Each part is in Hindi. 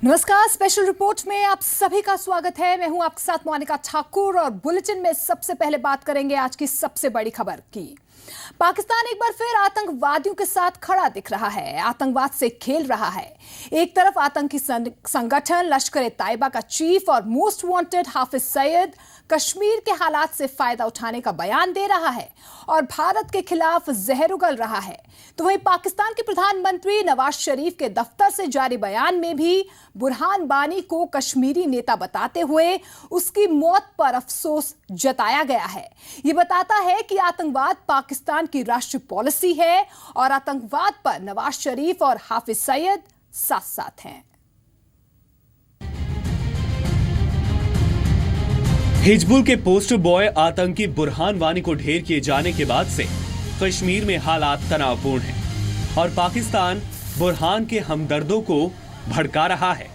नमस्कार, स्पेशल रिपोर्ट में आप सभी का स्वागत है। मैं हूं आपके साथ मोनिका ठाकुर और बुलेटिन में सबसे पहले बात करेंगे आज की सबसे बड़ी खबर की। पाकिस्तान एक बार फिर आतंकवादियों के साथ खड़ा दिख रहा है, आतंकवाद से खेल रहा है। एक तरफ आतंकी संगठन लश्कर ए तैयबा का चीफ और मोस्ट वांटेड हाफिज सईद कश्मीर के हालात से फायदा उठाने का बयान दे रहा है और भारत के खिलाफ जहर उगल रहा है, तो वहीं पाकिस्तान के प्रधानमंत्री नवाज शरीफ के दफ्तर से जारी बयान में भी बुरहान वानी को कश्मीरी नेता बताते हुए उसकी मौत पर अफसोस जताया गया है। ये बताता है कि आतंकवाद पाकिस्तान की राष्ट्रीय पॉलिसी है और आतंकवाद पर नवाज शरीफ और हाफिज सईद साथ साथ हैं। हिजबुल के पोस्टर बॉय आतंकी बुरहान वानी को ढेर किए जाने के बाद से कश्मीर में हालात तनावपूर्ण हैं और पाकिस्तान बुरहान के हमदर्दों को भड़का रहा है।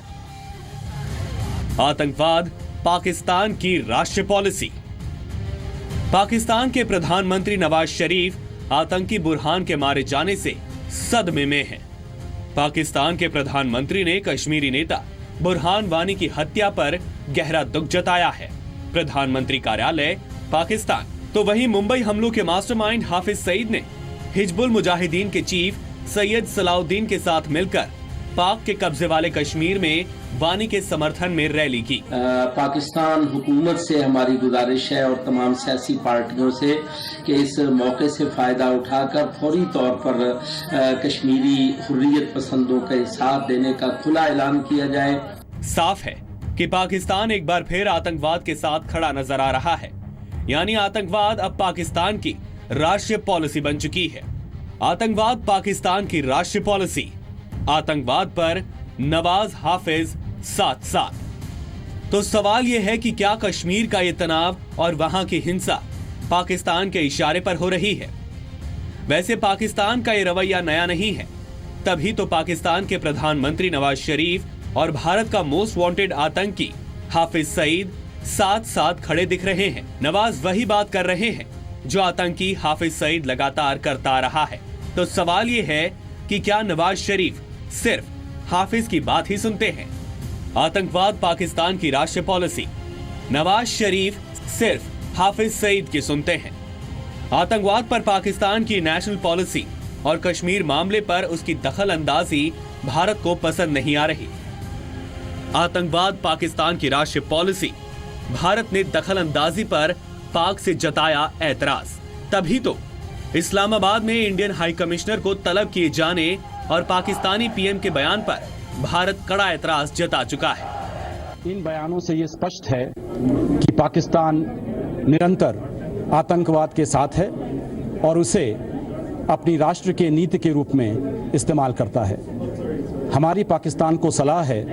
आतंकवाद पाकिस्तान की राष्ट्रीय पॉलिसी। पाकिस्तान के प्रधानमंत्री नवाज शरीफ आतंकी बुरहान के मारे जाने से सदमे में हैं। पाकिस्तान के प्रधानमंत्री ने कश्मीरी नेता बुरहान वानी की हत्या पर गहरा दुख जताया है। प्रधानमंत्री कार्यालय पाकिस्तान। तो वहीं मुंबई हमलों के मास्टरमाइंड हाफिज सईद ने हिजबुल मुजाहिदीन के चीफ सैयद सलाउद्दीन के साथ मिलकर पाक के कब्जे वाले कश्मीर में वानी के समर्थन में रैली की। पाकिस्तान हुकूमत से हमारी गुजारिश है और तमाम सियासी पार्टियों से कि इस मौके से फायदा उठाकर फौरी तौर पर कश्मीरी हुर्रियत पसंदों के साथ देने का खुला ऐलान किया जाए। साफ है कि पाकिस्तान एक बार फिर आतंकवाद के साथ खड़ा नजर आ रहा है, यानी आतंकवाद अब पाकिस्तान की राष्ट्रीय पॉलिसी बन चुकी है। आतंकवाद पाकिस्तान की राष्ट्रीय पॉलिसी। आतंकवाद पर नवाज हाफिज साथ साथ। तो सवाल यह है कि क्या कश्मीर का ये तनाव और वहां की हिंसा पाकिस्तान के इशारे पर हो रही है? वैसे पाकिस्तान का ये रवैया नया नहीं है, तभी तो पाकिस्तान के प्रधानमंत्री नवाज शरीफ और भारत का मोस्ट वांटेड आतंकी हाफिज सईद साथ साथ खड़े दिख रहे हैं। नवाज वही बात कर रहे हैं जो आतंकी हाफिज सईद लगातार करता रहा है। तो सवाल ये है कि क्या नवाज शरीफ सिर्फ हाफिज की बात ही सुनते हैं? आतंकवाद पाकिस्तान की राष्ट्रीय पॉलिसी। नवाज शरीफ सिर्फ हाफिज सईद की सुनते हैं। आतंकवाद पर पाकिस्तान की नेशनल पॉलिसी और कश्मीर मामले पर उसकी दखल अंदाजी भारत को पसंद नहीं आ रही। आतंकवाद पाकिस्तान की राष्ट्रीय पॉलिसी। भारत ने दखल अंदाजी पर पाक से जताया एतराज। तभी तो इस्लामाबाद में इंडियन हाई कमिश्नर को तलब किए जाने और पाकिस्तानी पीएम के बयान पर भारत कड़ा एतराज जता चुका है। इन बयानों से ये स्पष्ट है कि पाकिस्तान निरंतर आतंकवाद के साथ है और उसे अपनी राष्ट्र के नीति के रूप में इस्तेमाल करता है। हमारी पाकिस्तान को सलाह है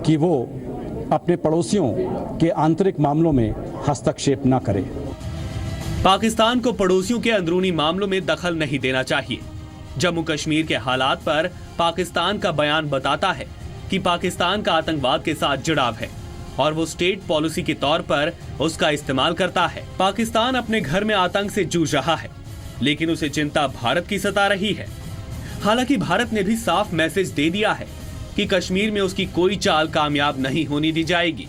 कि वो अपने पड़ोसियों के आंतरिक मामलों में हस्तक्षेप न करे। पाकिस्तान को पड़ोसियों के अंदरूनी मामलों में दखल नहीं देना चाहिए। जम्मू कश्मीर के हालात पर पाकिस्तान का बयान बताता है कि पाकिस्तान का आतंकवाद के साथ जुड़ाव है और वो स्टेट पॉलिसी के तौर पर उसका इस्तेमाल करता है। पाकिस्तान अपने घर में आतंक से जूझ रहा है, लेकिन उसे चिंता भारत की सता रही है। हालांकि भारत ने भी साफ मैसेज दे दिया है कि कश्मीर में उसकी कोई चाल कामयाब नहीं होने दी जाएगी।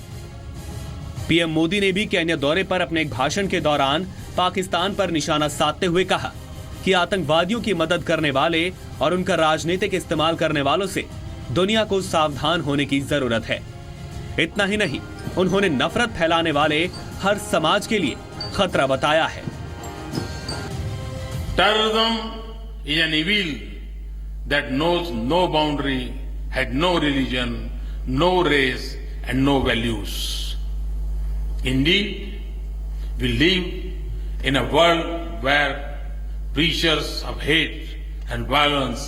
पीएम मोदी ने भी केन्या दौरे पर अपने एक भाषण के दौरान पाकिस्तान पर निशाना साधते हुए कहा कि आतंकवादियों की मदद करने वाले और उनका राजनीतिक इस्तेमाल करने वालों से दुनिया को सावधान होने की जरूरत है। इतना ही नहीं, उन्होंने नफरत फैलाने वाले हर समाज के लिए खतरा बताया है। Terrorism is an evil that knows no boundary, had no religion, no race, and no values. Indeed, we live in a world where pressures of hate and violence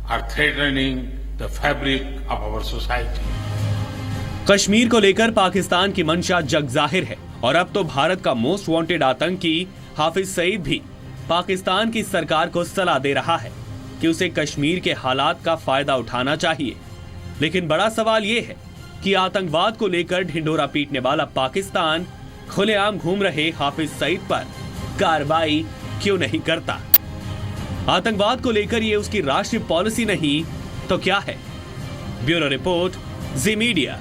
are threatening the fabric of our society. Kashmir को लेकर पाकिस्तान की मंशा जग जाहिर है और अब तो भारत का मोस्ट वांटेड आतंकी हाफिज सईद भी पाकिस्तान की सरकार को सलाह दे रहा है कि उसे कश्मीर के हालात का फायदा उठाना चाहिए। लेकिन बड़ा सवाल यह है कि आतंकवाद को लेकर ढिंढोरा पीटने वाला पाकिस्तान खुलेआम घूम रहे हाफिज सईद पर कार्रवाई क्यों नहीं करता? आतंकवाद को लेकर ये उसकी राष्ट्रीय पॉलिसी नहीं तो क्या है? ब्यूरो रिपोर्ट, जी मीडिया।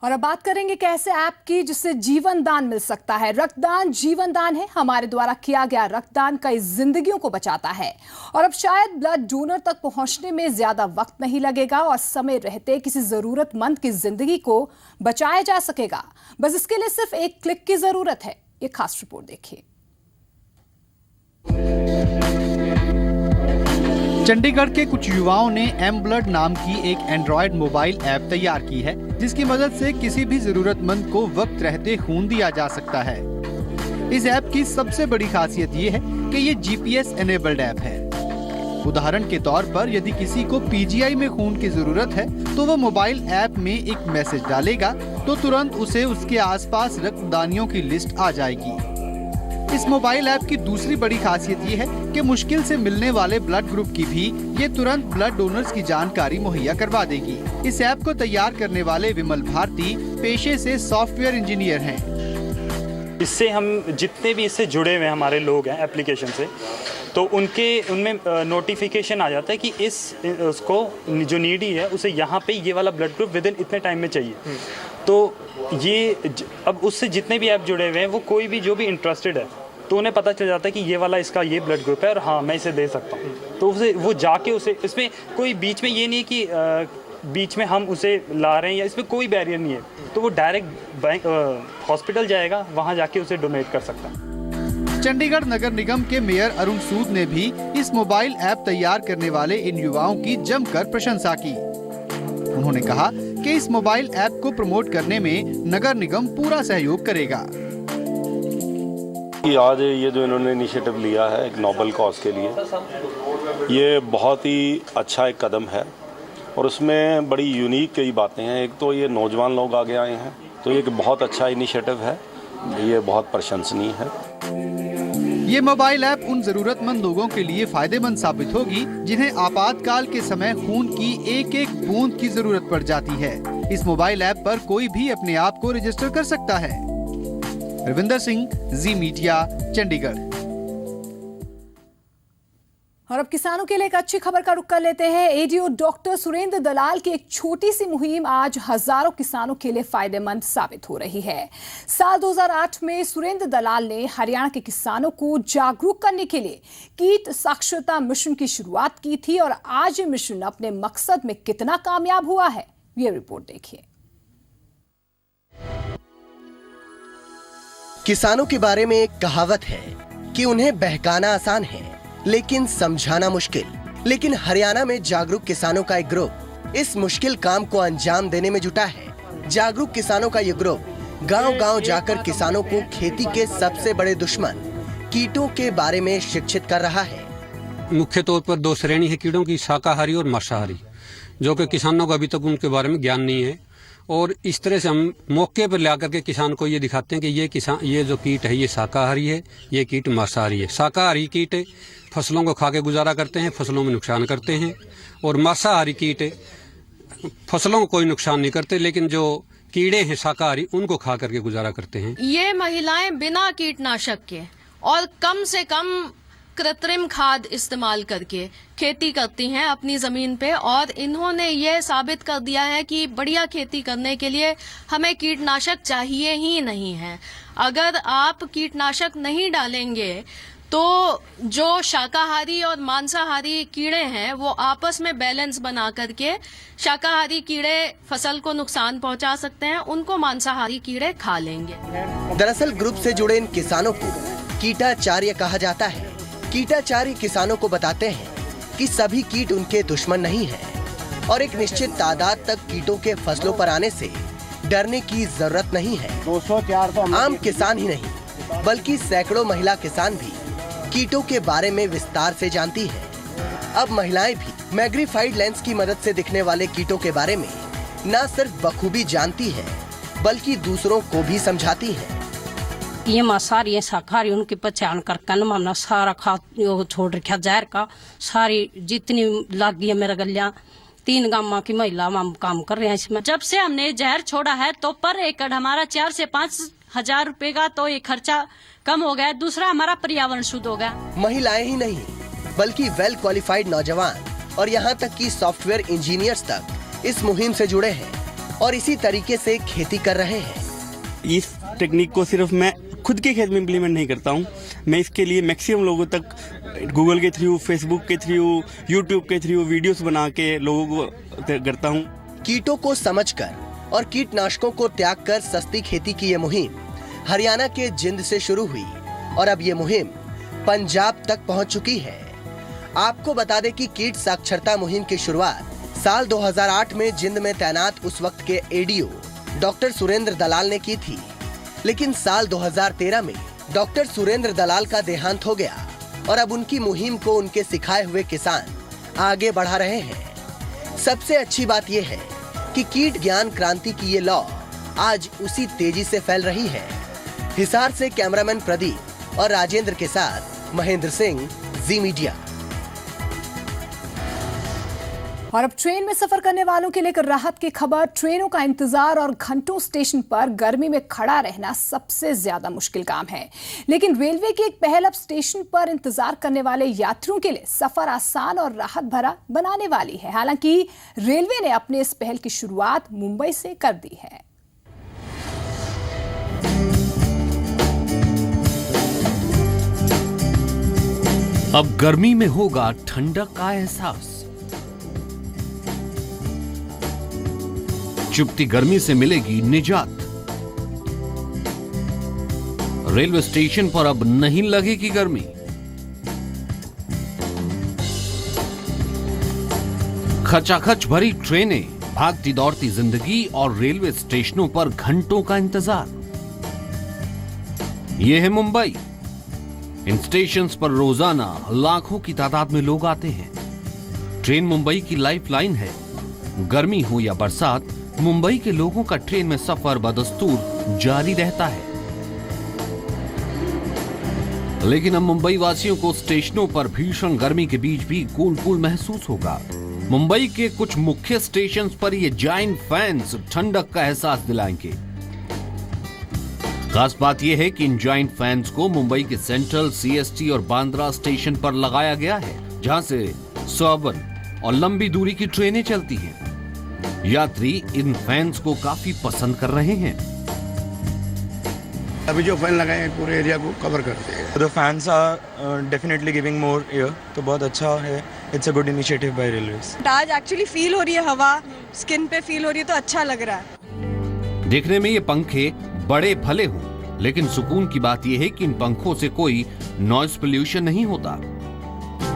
और अब बात करेंगे कैसे ऐप की जिससे जीवन दान मिल सकता है। रक्तदान जीवन दान है। हमारे द्वारा किया गया रक्तदान कई जिंदगियों को बचाता है और अब शायद ब्लड डोनर तक पहुंचने में ज्यादा वक्त नहीं लगेगा और समय रहते किसी जरूरतमंद की जिंदगी को बचाया जा सकेगा। बस इसके लिए सिर्फ एक क्लिक की जरूरत है। ये खास रिपोर्ट देखिए। चंडीगढ़ के कुछ युवाओं ने एम ब्लड नाम की एक एंड्रॉयड मोबाइल ऐप तैयार की है जिसकी मदद से किसी भी जरूरतमंद को वक्त रहते खून दिया जा सकता है। इस ऐप की सबसे बड़ी खासियत ये है कि ये जीपीएस एनेबल्ड ऐप है। उदाहरण के तौर पर यदि किसी को पीजीआई में खून की जरूरत है तो वो मोबाइल ऐप में एक मैसेज डालेगा तो तुरंत उसे उसके आसपास रक्तदानियों की लिस्ट आ जाएगी। इस मोबाइल ऐप की दूसरी बड़ी खासियत ये है कि मुश्किल से मिलने वाले ब्लड ग्रुप की भी ये तुरंत ब्लड डोनर्स की जानकारी मुहैया करवा देगी। इस ऐप को तैयार करने वाले विमल भारती पेशे से सॉफ्टवेयर इंजीनियर हैं। इससे हम जितने भी इससे जुड़े हुए हमारे लोग हैं एप्लीकेशन से, तो उनमें नोटिफिकेशन आ जाता है कि उसको जो नीडी है उसे यहाँ पे ये वाला ब्लड ग्रुप विद इन इतने टाइम में चाहिए। तो ये अब उससे जितने भी ऐप जुड़े हुए हैं वो कोई भी जो भी इंटरेस्टेड है तो उन्हें पता चल जाता है कि ये वाला इसका ये ब्लड ग्रुप है और हाँ मैं इसे दे सकता हूँ। तो उसे वो जाके उसे इसमें कोई बीच में ये नहीं है कि बीच में हम उसे ला रहे हैं या इसमें कोई बैरियर नहीं है। तो वो डायरेक्ट हॉस्पिटल जाएगा, वहाँ जाके उसे डोनेट कर सकता है। चंडीगढ़ नगर निगम के मेयर अरुण सूद ने भी इस मोबाइल ऐप तैयार करने वाले इन युवाओं की जमकर प्रशंसा की। उन्होंने कहा कि इस मोबाइल ऐप को प्रमोट करने में नगर निगम पूरा सहयोग करेगा। आज ये जो इन्होंने इनिशिएटिव लिया है एक नोबल कॉज के लिए, ये बहुत ही अच्छा एक कदम है और उसमें बड़ी यूनिक कई बातें हैं। एक तो ये नौजवान लोग आगे आए हैं, तो ये एक बहुत अच्छा इनिशिएटिव है, ये बहुत प्रशंसनीय है। ये मोबाइल ऐप उन जरूरतमंद लोगों के लिए फायदेमंद साबित होगी जिन्हें आपातकाल के समय खून की एक एक बूंद की जरूरत पड़ जाती है। इस मोबाइल ऐप पर कोई भी अपने आप को रजिस्टर कर सकता है। रविंदर सिंह, जी मीडिया, चंडीगढ़। और अब किसानों के लिए एक अच्छी खबर का रुख कर लेते हैं। एडीओ डॉक्टर सुरेंद्र दलाल की एक छोटी सी मुहिम आज हजारों किसानों के लिए फायदेमंद साबित हो रही है। साल 2008 में सुरेंद्र दलाल ने हरियाणा के किसानों को जागरूक करने के लिए कीट साक्षरता मिशन की शुरुआत की थी और आज ये मिशन अपने मकसद में कितना कामयाब हुआ है, ये रिपोर्ट देखिए। किसानों के बारे में एक कहावत है कि उन्हें बहकाना आसान है लेकिन समझाना मुश्किल। लेकिन हरियाणा में जागरूक किसानों का एक ग्रुप इस मुश्किल काम को अंजाम देने में जुटा है। जागरूक किसानों का ये ग्रुप गांव-गांव जाकर किसानों को खेती के सबसे बड़े दुश्मन कीटों के बारे में शिक्षित कर रहा है। मुख्य तौर पर दो श्रेणी है कीड़ों की, शाकाहारी और मांसाहारी, जो कि किसानों को अभी तक उनके बारे में ज्ञान नहीं है। और इस तरह से हम मौके पर ला करके किसान को ये दिखाते हैं कि ये जो कीट है ये शाकाहारी है, ये कीट मांसाहारी है। शाकाहारी कीट फसलों को खा के गुजारा करते हैं, फसलों में नुकसान करते हैं, और मांसाहारी कीट फसलों को कोई नुकसान नहीं करते, लेकिन जो कीड़े हैं शाकाहारी उनको खा करके गुजारा करते हैं। ये महिलाएं बिना कीटनाशक के और कम से कम कृत्रिम खाद इस्तेमाल करके खेती करती हैं अपनी जमीन पे, और इन्होंने ये साबित कर दिया है कि बढ़िया खेती करने के लिए हमें कीटनाशक चाहिए ही नहीं है। अगर आप कीटनाशक नहीं डालेंगे तो जो शाकाहारी और मांसाहारी कीड़े हैं वो आपस में बैलेंस बना करके शाकाहारी कीड़े फसल को नुकसान पहुंचा सकते हैं, उनको मांसाहारी कीड़े खा लेंगे। दरअसल ग्रुप से जुड़े इन किसानों को कीटाचार्य कहा जाता है। कीटाचार्य किसानों को बताते हैं कि सभी कीट उनके दुश्मन नहीं हैं और एक निश्चित तादाद तक कीटों के फसलों पर आने से डरने की जरूरत नहीं है। आम किसान ही नहीं बल्कि सैकड़ों महिला किसान भी कीटों के बारे में विस्तार से जानती है। अब महिलाएं भी मैग्नीफाइड लेंस की मदद से दिखने वाले कीटों के बारे में न सिर्फ बखूबी जानती है बल्कि दूसरों को भी समझाती है। ये मांसाहारी है शाकाहारी उनकी पहचान करके हमने सारा खा छोड़ रखा जहर का, सारी जितनी लग गई है मेरा गलियां 3 गांव की महिला हम काम कर रहे हैं इसमें। जब से हमने जहर छोड़ा है तो पर एकड़ हमारा 4 से 5 हजार रुपए का तो ये खर्चा कम हो गया। दूसरा हमारा पर्यावरण शुद्ध हो गया। महिलाएं ही नहीं बल्कि वेल क्वालिफाइड नौजवान और यहाँ तक कि सॉफ्टवेयर इंजीनियर्स तक इस मुहिम से जुड़े हैं और इसी तरीके से खेती कर रहे हैं। इस टेक्निक को सिर्फ मैं खुद के खेत में इम्प्लीमेंट नहीं करता हूँ, मैं इसके लिए मैक्सिमम लोगों तक गूगल के थ्रू, फेसबुक के थ्रू, यूट्यूब के थ्रू वीडियोस बना के लोगों को करता हूँ। कीटों को समझकर और कीटनाशकों को त्याग कर सस्ती खेती की ये मुहिम हरियाणा के जिंद से शुरू हुई और अब ये मुहिम पंजाब तक पहुंच चुकी है। आपको बता दें कि कीट साक्षरता मुहिम की शुरुआत साल 2008 में जिंद में तैनात उस वक्त के एडीओ डॉक्टर सुरेंद्र दलाल ने की थी, लेकिन साल 2013 में डॉक्टर सुरेंद्र दलाल का देहांत हो गया और अब उनकी मुहिम को उनके सिखाए हुए किसान आगे बढ़ा रहे हैं। सबसे अच्छी बात यह है कि कीट ज्ञान क्रांति की ये लौ आज उसी तेजी से फैल रही है। हिसार से कैमरामैन प्रदीप और राजेंद्र के साथ महेंद्र सिंह, जी मीडिया। और अब ट्रेन में सफर करने वालों के लिए एक राहत की खबर। ट्रेनों का इंतजार और घंटों स्टेशन पर गर्मी में खड़ा रहना सबसे ज्यादा मुश्किल काम है, लेकिन रेलवे की एक पहल अब स्टेशन पर इंतजार करने वाले यात्रियों के लिए सफर आसान और राहत भरा बनाने वाली है। हालांकि रेलवे ने अपने इस पहल की शुरुआत मुंबई से कर दी है। अब गर्मी में होगा ठंडक का एहसास। चुभती गर्मी से मिलेगी निजात। रेलवे स्टेशन पर अब नहीं लगेगी गर्मी। खचाखच भरी ट्रेनें, भागती दौड़ती जिंदगी और रेलवे स्टेशनों पर घंटों का इंतजार। यह है मुंबई। इन स्टेशंस पर रोजाना लाखों की तादाद में लोग आते हैं। ट्रेन मुंबई की लाइफलाइन है। गर्मी हो या बरसात, मुंबई के लोगों का ट्रेन में सफर बदस्तूर जारी रहता है। लेकिन अब मुंबई वासियों को स्टेशनों पर भीषण गर्मी के बीच भी कूल कूल महसूस होगा। मुंबई के कुछ मुख्य स्टेशंस पर ये जायंट फैंस ठंडक का एहसास दिलाएंगे। खास बात यह है कि इन जायंट फैंस को मुंबई के सेंट्रल, सीएसटी और बांद्रा स्टेशन पर लगाया गया है, जहां से सबर्बन और लंबी दूरी की ट्रेनें चलती हैं। यात्री इन फैंस को काफी पसंद कर रहे हैं। अभी जो फैन लगाए हैं पूरे एरिया को कवर करते हैं। The fans are definitely giving more air, तो बहुत अच्छा है। It's a good initiative by railways. आज एक्चुअली फील हो रही है, हवा स्किन पे फील हो रही है, तो अच्छा लग रहा है। देखने में ये पंखे बड़े भले हों, लेकिन सुकून की बात यह है कि इन पंखों से कोई नॉइज पोल्यूशन नहीं होता।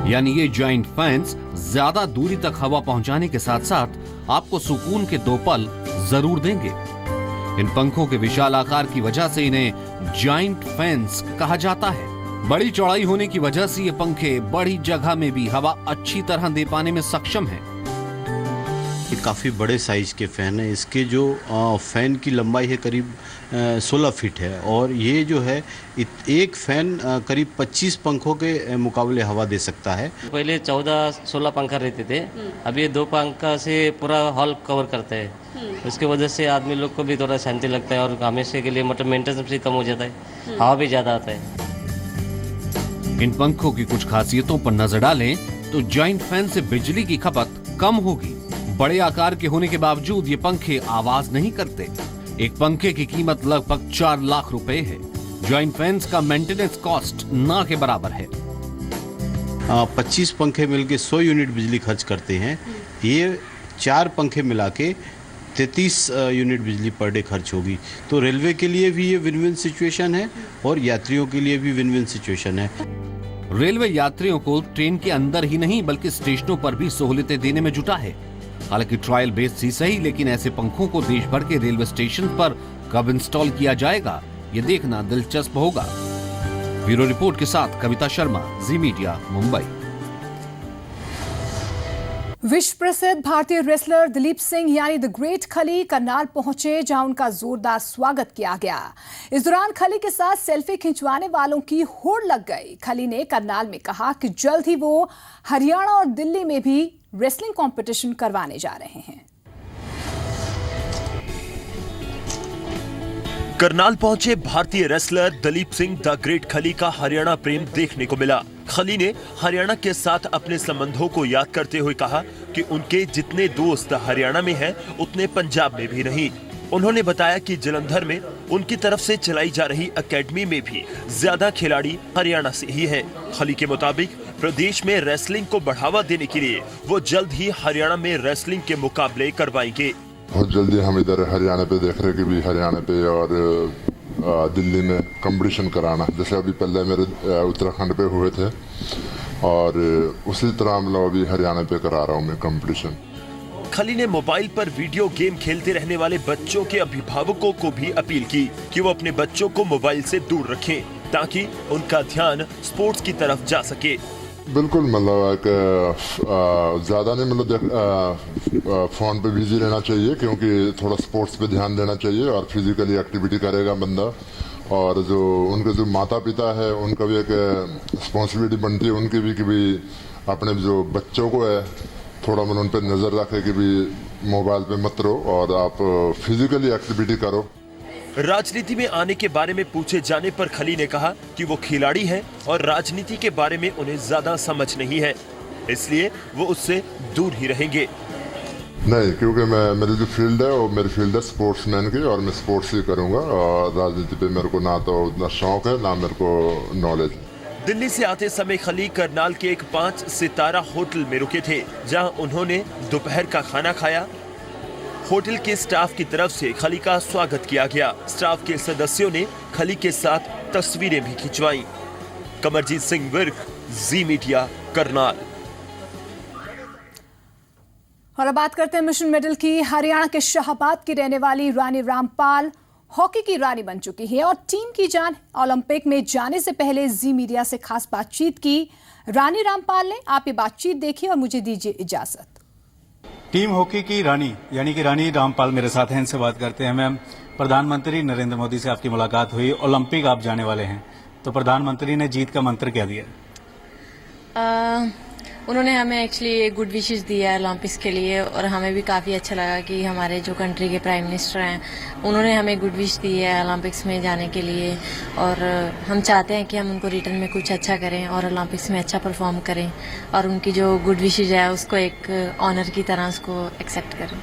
यानी ये जायंट फैंस ज्यादा दूरी तक हवा पहुंचाने के साथ साथ आपको सुकून के 2 पल जरूर देंगे। इन पंखों के विशाल आकार की वजह से इन्हें जायंट फैंस कहा जाता है। बड़ी चौड़ाई होने की वजह से ये पंखे बड़ी जगह में भी हवा अच्छी तरह दे पाने में सक्षम हैं। ये काफ़ी बड़े साइज के फ़ैन है। इसके जो फ़ैन की लंबाई है करीब 16 फीट है और ये जो है एक फ़ैन करीब 25 पंखों के मुकाबले हवा दे सकता है। पहले 14-16 पंखा रहते थे, अब ये 2 पंखा से पूरा हॉल कवर करते हैं। उसके वजह से आदमी लोग को भी थोड़ा शांति लगता है और हमेशा के लिए मतलब मेंटेनेंस भी कम हो जाता है, हवा भी ज़्यादा आता है। इन पंखों की कुछ खासियतों पर नजर डालें तो जायंट फैन से बिजली की खपत कम होगी। बड़े आकार के होने के बावजूद ये पंखे आवाज नहीं करते। एक पंखे की कीमत लगभग 4 लाख रुपए है। जायंट फैंस का मेंटेनेंस कॉस्ट ना के बराबर है। 25 पंखे मिलके 100 यूनिट बिजली खर्च करते हैं। ये 4 पंखे मिला के 33 यूनिट बिजली पर डे खर्च होगी। तो रेलवे के लिए भी ये विन विन सिचुएशन है और यात्रियों के लिए भी विन विन सिचुएशन है। रेलवे यात्रियों को ट्रेन के अंदर ही नहीं बल्कि स्टेशनों पर भी सहूलियतें देने में जुटा है। हालांकि ट्रायल बेस ही सही, लेकिन ऐसे पंखों को देश भर के रेलवे स्टेशन पर कब इंस्टॉल किया जाएगा, ये देखना दिलचस्प होगा। ब्यूरो रिपोर्ट के साथ कविता शर्मा, जी मीडिया, मुंबई। विश्व प्रसिद्ध भारतीय रेसलर दिलीप सिंह यानी द ग्रेट खली करनाल पहुंचे, जहां उनका जोरदार स्वागत किया गया। इस दौरान खली के साथ सेल्फी खिंचवाने वालों की होड़ लग गई। खली ने करनाल में कहा कि जल्द ही वो हरियाणा और दिल्ली में भी रेसलिंग कंपटीशन करवाने जा रहे हैं। करनाल पहुंचे भारतीय wrestler Dilip Singh the great खली का हरियाणा प्रेम देखने को मिला। खली ने हरियाणा के साथ अपने संबंधों को याद करते हुए कहा कि उनके जितने दोस्त हरियाणा में हैं, उतने पंजाब में भी नहीं। उन्होंने बताया कि जलंधर में उनकी तरफ से चलाई जा रही एकेडमी में भी ज्यादा खिलाड़ी हरियाणा से ही हैं। खली के मुताबिक प्रदेश में रेसलिंग को बढ़ावा देने के लिए वो जल्द ही हरियाणा में रेसलिंग के मुकाबले करवाएंगे। बहुत जल्दी हम इधर हरियाणा पे देख रहे कि भी हरियाणा पे और दिल्ली में कंपटीशन कराना, जैसे अभी पहले मेरे उत्तराखंड पे हुए थे और उसी तरह मतलब अभी हरियाणा पे करा रहा हूँ मैं कंपटीशन। खली ने मोबाइल पर वीडियो गेम खेलते रहने वाले बच्चों के अभिभावकों को भी अपील की कि वो अपने बच्चों को मोबाइल से दूर रखें ताकि उनका ध्यान स्पोर्ट्स की तरफ जा सके। बिल्कुल, मतलब ज़्यादा नहीं, मतलब फ़ोन पे बिजी रहना चाहिए क्योंकि थोड़ा स्पोर्ट्स पे ध्यान देना चाहिए और फिजिकली एक्टिविटी करेगा बंदा। और जो उनके जो माता पिता है उनका भी एक रिस्पॉन्सिबिलिटी बनती है उनकी भी कि भी अपने जो बच्चों को है थोड़ा मन उन पर नज़र रखे कि भी मोबाइल पे मत रहो और आप फिजिकली एक्टिविटी करो। राजनीति में आने के बारे में पूछे जाने पर खली ने कहा कि वो खिलाड़ी हैं और राजनीति के बारे में उन्हें ज्यादा समझ नहीं है, इसलिए वो उससे दूर ही रहेंगे। नहीं, क्योंकि मेरी जो फील्ड है वो मेरी फील्ड है स्पोर्ट्समैन की और मैं स्पोर्ट्स ही करूंगा और राजनीति पे मेरे को ना तो उतना शौक है ना मेरे को नॉलेज है। दिल्ली से आते समय खली करनाल के एक 5 सितारा होटल में रुके थे, जहां उन्होंने दोपहर का खाना खाया। होटल के स्टाफ की तरफ से खली का स्वागत किया गया। स्टाफ के सदस्यों ने खली के साथ तस्वीरें भी खिंचवाईं। कमरजीत सिंह विर्क, जी मीडिया, करनाल। और अब बात करते हैं मिशन मेडल की। हरियाणा के शाहबाद की रहने वाली रानी रामपाल हॉकी की रानी बन चुकी है और टीम की जान। ओलंपिक में जाने से पहले जी मीडिया से खास बातचीत की रानी रामपाल ने। आप ये बातचीत देखिए और मुझे दीजिए इजाजत। टीम हॉकी की रानी यानी कि रानी रामपाल मेरे साथ हैं, इनसे बात करते हैं। मैम, प्रधानमंत्री नरेंद्र मोदी से आपकी मुलाकात हुई, ओलंपिक आप जाने वाले हैं, तो प्रधानमंत्री ने जीत का मंत्र क्या दिया? उन्होंने हमें एक्चुअली गुड विशेस दिया है ओलंपिक्स के लिए और हमें भी काफ़ी अच्छा लगा कि हमारे जो कंट्री के प्राइम मिनिस्टर हैं उन्होंने हमें गुड विश दी है ओलंपिक्स में जाने के लिए और हम चाहते हैं कि हम उनको रिटर्न में कुछ अच्छा करें और ओलंपिक्स में अच्छा परफॉर्म करें और उनकी जो गुड विशेज है उसको एक ऑनर की तरह उसको एक्सेप्ट करें।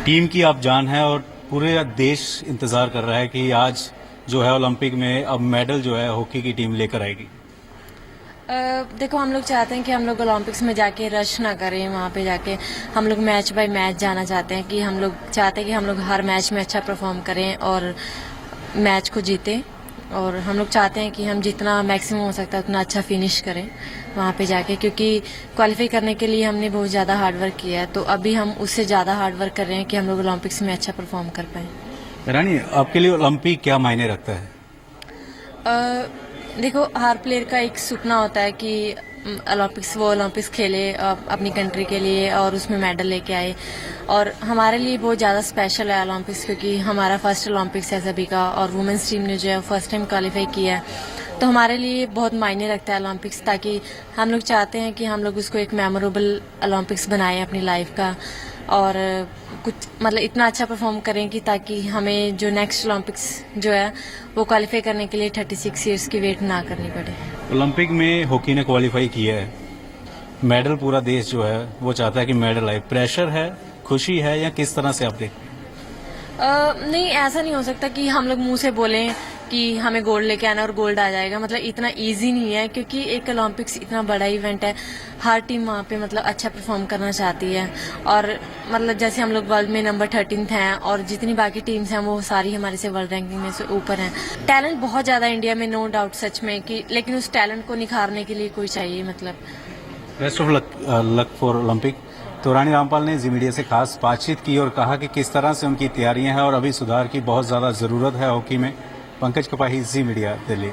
टीम की आप जान है और पूरे देश इंतजार कर रहा है कि आज जो है ओलंपिक में अब मेडल जो है हॉकी की टीम लेकर आएगी। देखो, हम लोग चाहते हैं कि हम लोग ओलंपिक्स में जाके रश ना करें, वहाँ पे जाके हम लोग मैच बाय मैच जाना चाहते हैं कि हम लोग चाहते हैं कि हम लोग हर मैच में अच्छा परफॉर्म करें और मैच को जीतें और हम लोग चाहते हैं कि हम जितना मैक्सिमम हो सकता है उतना अच्छा फिनिश करें वहाँ पे जाके, क्योंकि क्वालिफाई करने के लिए हमने बहुत ज़्यादा हार्डवर्क किया है, तो अभी हम उससे ज़्यादा हार्डवर्क कर रहे हैं कि हम लोग ओलंपिक्स में अच्छा परफॉर्म कर पाएँ। रानी, आपके लिए ओलंपिक क्या मायने रखता है? देखो, हर प्लेयर का एक सपना होता है कि ओलंपिक्स खेले अपनी कंट्री के लिए और उसमें मेडल लेके आए और हमारे लिए बहुत ज़्यादा स्पेशल है ओलंपिक्स, क्योंकि हमारा फर्स्ट ओलंपिक्स है सभी का और वुमेंस टीम ने जो है फर्स्ट टाइम क्वालिफाई किया है, तो हमारे लिए बहुत मायने रखता है ओलंपिक्स, ताकि हम लोग चाहते हैं कि हम लोग उसको एक मेमोरेबल ओलंपिक्स बनाएं अपनी लाइफ का और कुछ मतलब इतना अच्छा परफॉर्म करें कि ताकि हमें जो नेक्स्ट ओलंपिक्स जो है वो क्वालिफाई करने के लिए 36 इयर्स की वेट ना करनी पड़े। ओलंपिक में हॉकी ने क्वालिफाई किया है, मेडल पूरा देश जो है वो चाहता है कि मेडल आए, प्रेशर है, खुशी है या किस तरह से आप देखते हैं? नहीं, ऐसा नहीं हो सकता कि हम लोग मुंह से बोलें कि हमें गोल्ड लेके आना और गोल्ड आ जाएगा, मतलब इतना इजी नहीं है, क्योंकि एक ओलंपिक्स इतना बड़ा इवेंट है, हर टीम वहाँ पे मतलब अच्छा परफॉर्म करना चाहती है और मतलब जैसे हम लोग वर्ल्ड में नंबर 13 हैं और जितनी बाकी टीम्स हैं वो सारी हमारे से वर्ल्ड रैंकिंग में से ऊपर हैं। टैलेंट बहुत ज़्यादा इंडिया में, नो डाउट, सच में कि, लेकिन उस टैलेंट को निखारने के लिए कोई चाहिए। मतलब best of luck for Olympic. तो रानी रामपाल ने जी मीडिया से खास बातचीत की और कहा कि किस तरह से उनकी तैयारियां हैं और अभी सुधार की बहुत ज़्यादा ज़रूरत है हॉकी में। पंकज कपाही, जी मीडिया, दिल्ली।